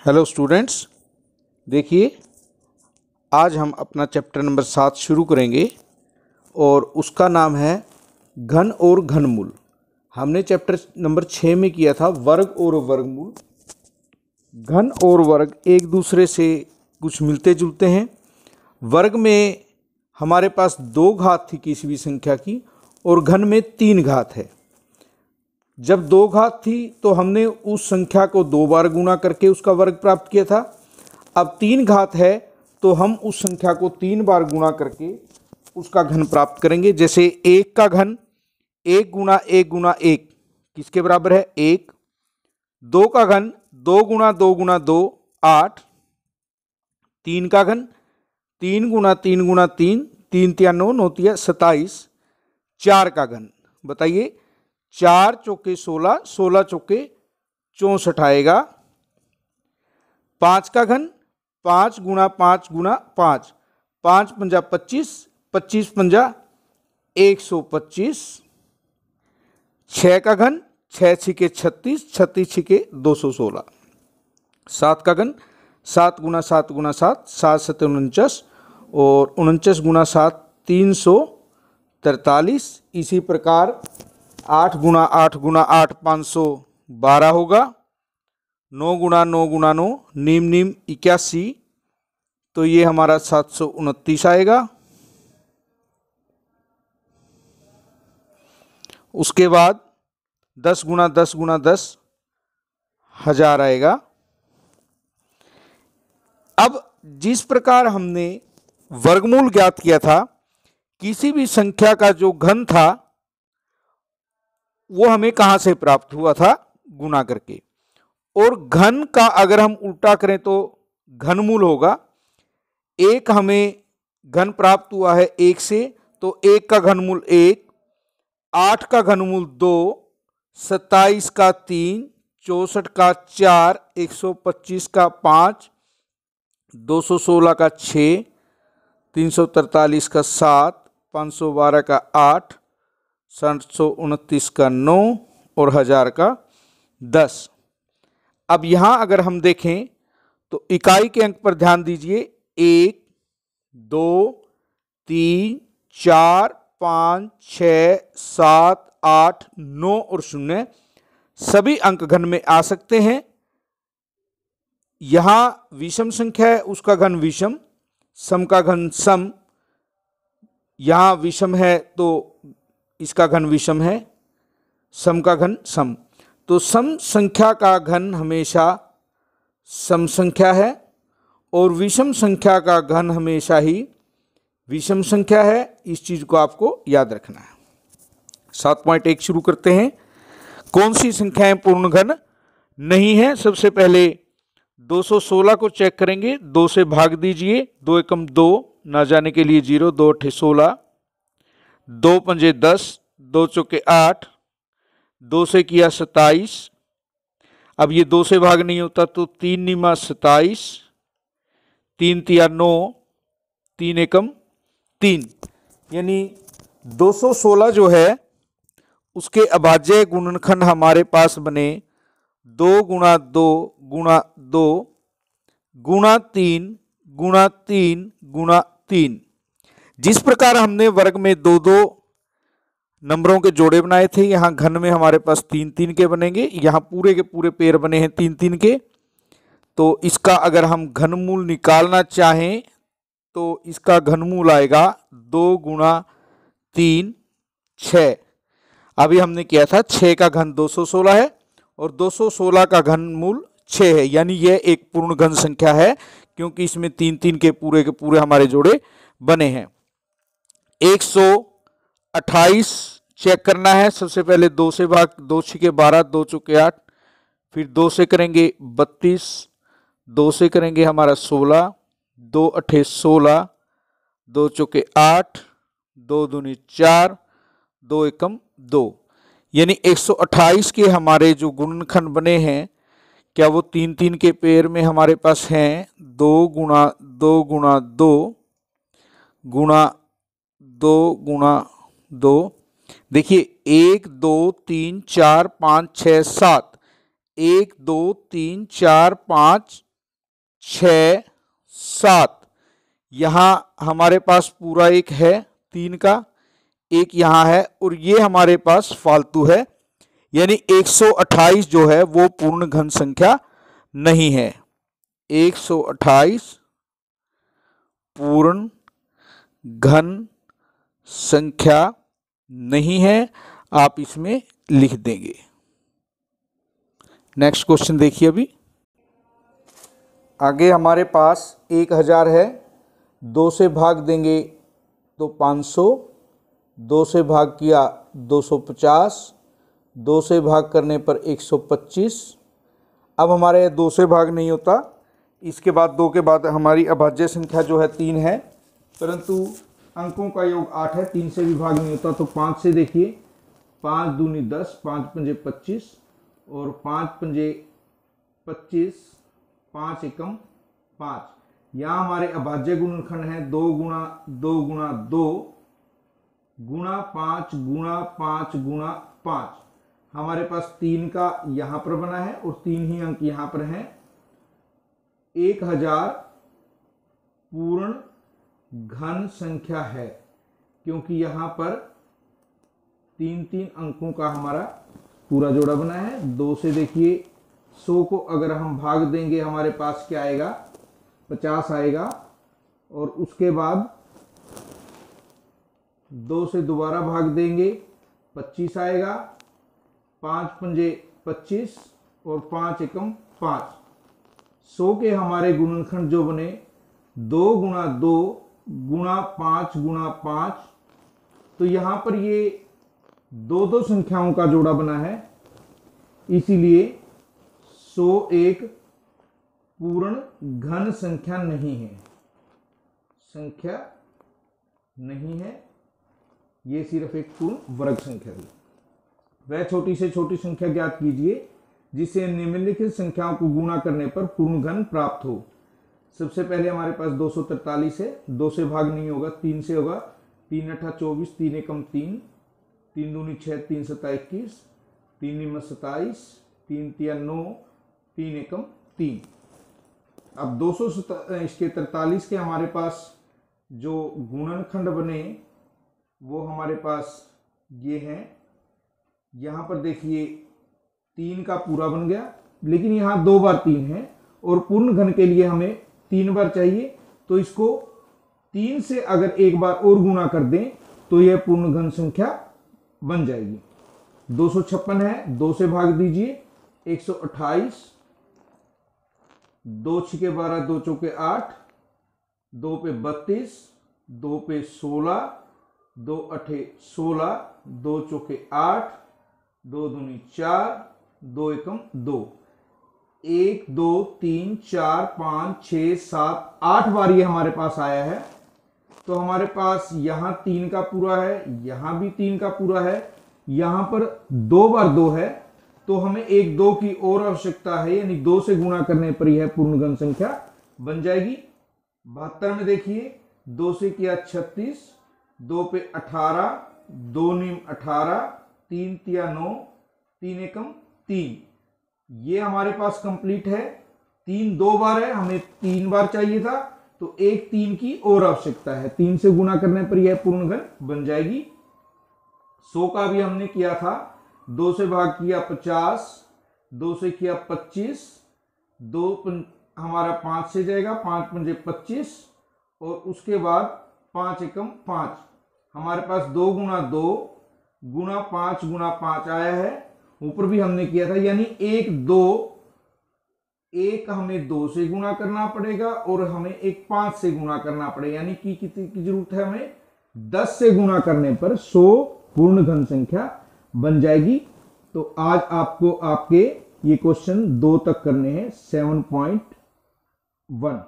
Hello students, देखिए आज हम अपना चैप्टर नंबर 7 शुरू करेंगे और उसका नाम है घन और घनमूल। हमने चैप्टर नंबर 6 में किया था वर्ग और वर्गमूल। घन और वर्ग एक दूसरे से कुछ मिलते जुलते हैं। वर्ग में हमारे पास 2 घात थी किसी भी संख्या की और घन में 3 घात है। जब 2 घात थी तो हमने उस संख्या को 2 बार गुणा करके उसका वर्ग प्राप्त किया था। अब 3 घात है तो हम उस संख्या को 3 बार गुणा करके उसका घन प्राप्त करेंगे। जैसे 1 का घन 1 गुणा 1 गुणा 1 किसके बराबर है? 1। 2 का घन 2 गुणा 2 गुणा 2 8। 3 का घन 3 गुणा 3 गुणा 3 3 तिया 9 9 तिया 27। 4 का घन बताइए, 4 चौके 16 16 चौके 64 आएगा। 5 का घन 5 गुणा 5 गुणा 5 5 पंजा 25 25 पंजा 125। 6 का घन 6 छिके 36 36 छिके 216। 7 का घन 7 गुणा 7 गुणा 7 7 7 49 और 49 गुणा 7 343। इसी प्रकार 8 गुणा 8 गुणा 8 512 होगा। 9 गुणा 9 गुणा 9 नीम नीम 81, तो ये हमारा 729 आएगा। उसके बाद 10 गुणा 10 गुणा 10 1000 आएगा। अब जिस प्रकार हमने वर्गमूल ज्ञात किया था, किसी भी संख्या का जो घन था वो हमें कहां से प्राप्त हुआ था? गुणा करके। और घन का अगर हम उल्टा करें तो घनमूल होगा। 1 हमें घन प्राप्त हुआ है 1 से, तो 1 का घनमूल 1। 8 का घनमूल 2, 27 का 3, 64 का 4, 125 का 5, 216 का 6, 343 का 7, 512 का 8, 729 का 9 और 1000 का 10। अब यहां अगर हम देखें तो इकाई के अंक पर ध्यान दीजिए। 1 2 3 4 5 6 7 8 9 और 0 सभी अंक घन में आ सकते हैं। यहां विषम संख्या है, उसका घन विषम, सम का घन सम। यहां विषम है तो इसका घन विषम है, सम का घन सम। तो सम संख्या का घन हमेशा सम संख्या है और विषम संख्या का घन हमेशा ही विषम संख्या है। इस चीज को आपको याद रखना है। 7.1 शुरू करते हैं। कौन सी संख्याएं पूर्ण घन नहीं है? सबसे पहले 216 को चेक करेंगे। 2 से भाग दीजिए, 2 एकम 2, ना जाने के लिए 0, 2 अठे 16, 2 पंजे 10, 2 चौके 8, 2 से किया 27। अब ये 2 से भाग नहीं होता तो 3 निमा 27, 3 तिया 9, 3 एकम 3, यानी 216 जो है उसके अभाज्य गुणनखंड हमारे पास बने 2 गुणा 2 गुणा 2 गुणा 3 गुणा 3 गुणा 3। जिस प्रकार हमने वर्ग में 2 2 नंबरों के जोड़े बनाए थे, यहां घन में हमारे पास 3 3 के बनेंगे। यहां पूरे के पूरे पेयर बने हैं 3 3 के। तो इसका अगर हम घनमूल निकालना चाहें तो इसका घनमूल आएगा 2 गुणा 3 6। अभी हमने किया था 6 का घन 216 है और 216 का घनमूल 6 है, यानी यह एक पूर्ण घन संख्या है क्योंकि इसमें 3 3 के पूरे हमारे जोड़े बने हैं। 128 चेक करना है। सबसे पहले 2 से भाग, 2 छिके 12, 2 चौके 8, फिर 2 से करेंगे 32, 2 से करेंगे हमारा 16, 2 अठे 16, 2 चौके 8, 2 दूनी 4, 2 एकम 2, यानी 128 के हमारे जो गुणनखंड बने हैं, क्या वो 3 3 के पेयर में हमारे पास हैं? 2 गुणा 2 गुणा 2 गुणा 2 गुणा 2। देखिए 1 2 3 4 5 6 7, 1 2 3 4 5 6, 7, यहाँ हमारे पास पूरा एक है 3 का, एक यहाँ है और ये हमारे पास फालतू है, यानी 128 जो है वो पूर्ण घन संख्या नहीं है। 128 पूर्ण घन संख्या नहीं है, आप इसमें लिख देंगे। नेक्स्ट क्वेश्चन देखिए। अभी आगे हमारे पास 1000 है, 2 से भाग देंगे तो 500, 2 से भाग किया 250, 2 से भाग करने पर 125। अब हमारे 2 से भाग नहीं होता, इसके बाद 2 के बाद हमारी अभाज्य संख्या जो है 3 है, परंतु अंकों का योग 8 है, 3 से भी भाग नहीं होता। तो 5 से देखिए, 5 दूनी 10, 5 पंजे 25 और 5 पंजे 25, 5 एकम 5। यहाँ हमारे अभाज्य गुणनखंड है 2 गुणा 2 गुणा 2 गुणा 5 गुणा 5 गुणा 5। हमारे पास 3 का यहाँ पर बना है और 3 ही अंक यहाँ पर हैं। 1000 पूर्ण घन संख्या है, क्योंकि यहाँ पर 3 अंकों का हमारा पूरा जोड़ा बना है। 2 से देखिए, 100 को अगर हम भाग देंगे हमारे पास क्या आएगा, 50 आएगा। और उसके बाद 2 से दोबारा भाग देंगे, 25 आएगा। 5 पंजे 25 और 5 एकम 5। 100 के हमारे गुणनखंड जो बने 2 गुणा 2 गुणा 5 गुणा 5। तो यहां पर ये 2 संख्याओं का जोड़ा बना है, इसीलिए 100 एक पूर्ण घन संख्या नहीं है, संख्या नहीं है, ये सिर्फ एक पूर्ण वर्ग संख्या है। वह छोटी से छोटी संख्या ज्ञात कीजिए जिसे निम्नलिखित संख्याओं को गुणा करने पर पूर्ण घन प्राप्त हो। सबसे पहले हमारे पास 243 है, 2 से भाग नहीं होगा, 3 से होगा। 3 अठा 24, 3 एकम 3, 3 दूनी 6, 3 सता 21, 3 निम 27, 3 तिया 9, 3 एकम 3। अब 243 के हमारे पास जो गुणनखंड बने वो हमारे पास ये हैं। यहाँ पर देखिए 3 का पूरा बन गया, लेकिन यहाँ 2 बार 3 है और पूर्ण घन के लिए हमें 3 बार चाहिए। तो इसको 3 से अगर एक बार और गुणा कर दें तो यह पूर्ण घन संख्या बन जाएगी। 256 है, 2 से भाग दीजिए, 128, 2 छिके 12, 2 चौके 8, 2 पे 32, 2 पे 16, 2 अठे 16, 2 चौके 8, 2 दूनी 4, 2 एकम 2। 1 2 3 4 5 6 7 8 बार ये हमारे पास आया है। तो हमारे पास यहां 3 का पूरा है, यहां भी 3 का पूरा है, यहां पर 2 बार 2 है। तो हमें एक 2 की और आवश्यकता है, यानी 2 से गुणा करने पर यह पूर्ण घन संख्या बन जाएगी। 72 में देखिए, 2 से किया 36, 2 पे 18, 2 नीम 18, 3 तिया 9, 3 एकम 3। ये हमारे पास कंप्लीट है। 3 2 बार है, हमें 3 बार चाहिए था, तो एक 3 की और आवश्यकता है। 3 से गुणा करने पर यह पूर्ण घन बन जाएगी। 100 का भी हमने किया था, 2 से भाग किया 50, 2 से किया 25, 2 हमारा 5 से जाएगा, 5 पंजे 25 और उसके बाद 5 एकम 5। हमारे पास 2 गुणा 2 गुणा 5 गुणा 5 आया है। ऊपर भी हमने किया था, यानी 1 2 1 हमें 2 से गुणा करना पड़ेगा और हमें एक 5 से गुणा करना पड़ेगा, यानी कि कितनी की जरूरत है, हमें 10 से गुणा करने पर 100 पूर्ण घन संख्या बन जाएगी। तो आज आपको आपके ये क्वेश्चन 2 तक करने हैं 7.1।